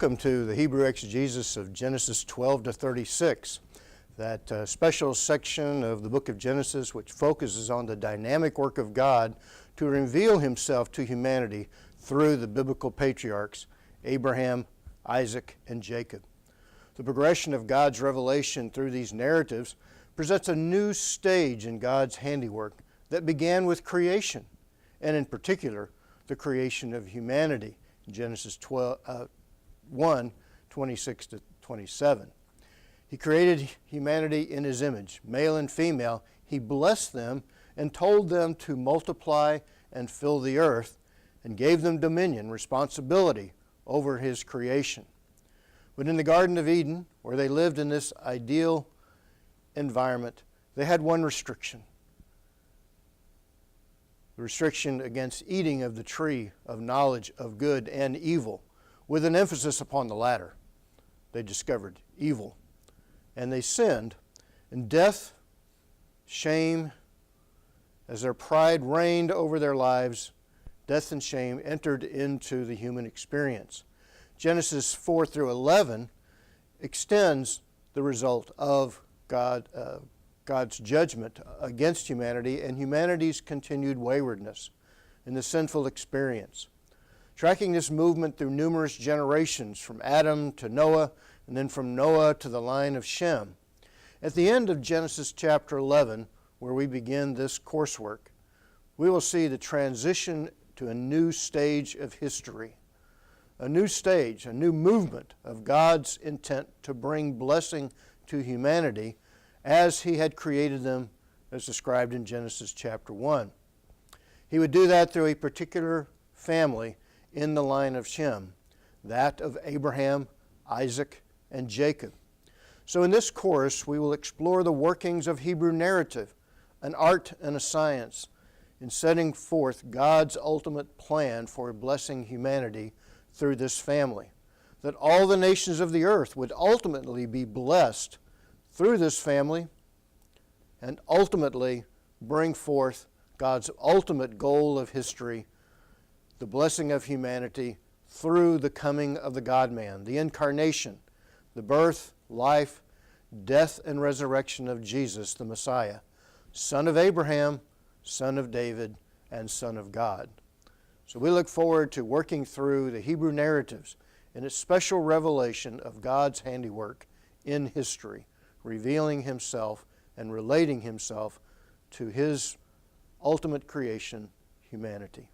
Welcome to the Hebrew exegesis of Genesis 12 to 36, that special section of the book of Genesis which focuses on the dynamic work of God to reveal himself to humanity through the biblical patriarchs Abraham, Isaac, and Jacob. The progression of God's revelation through these narratives presents a new stage in God's handiwork that began with creation, and in particular, the creation of humanity, Genesis 1, 26 to 27. He created humanity in his image, male and female. He blessed them and told them to multiply and fill the earth, and gave them dominion, responsibility over his creation. But in the Garden of Eden, where they lived in this ideal environment, they had one restriction. The restriction against eating of the tree of knowledge of good and evil, with an emphasis upon the latter. They discovered evil, and they sinned, and death, shame, as their pride reigned over their lives, death and shame entered into the human experience. Genesis 4 through 11 extends the result of God's judgment against humanity and humanity's continued waywardness in the sinful experience. Tracking this movement through numerous generations, from Adam to Noah, and then from Noah to the line of Shem. At the end of Genesis chapter 11, where we begin this coursework, we will see the transition to a new stage of history, a new stage, a new movement of God's intent to bring blessing to humanity as he had created them, as described in Genesis chapter 1. He would do that through a particular family in the line of Shem, that of Abraham, Isaac, and Jacob. So in this course, we will explore the workings of Hebrew narrative, an art and a science, in setting forth God's ultimate plan for blessing humanity through this family, that all the nations of the earth would ultimately be blessed through this family, and ultimately bring forth God's ultimate goal of history, the blessing of humanity through the coming of the God-man, the incarnation, the birth, life, death, and resurrection of Jesus, the Messiah, son of Abraham, son of David, and son of God. So we look forward to working through the Hebrew narratives in its special revelation of God's handiwork in history, revealing himself and relating himself to his ultimate creation, humanity.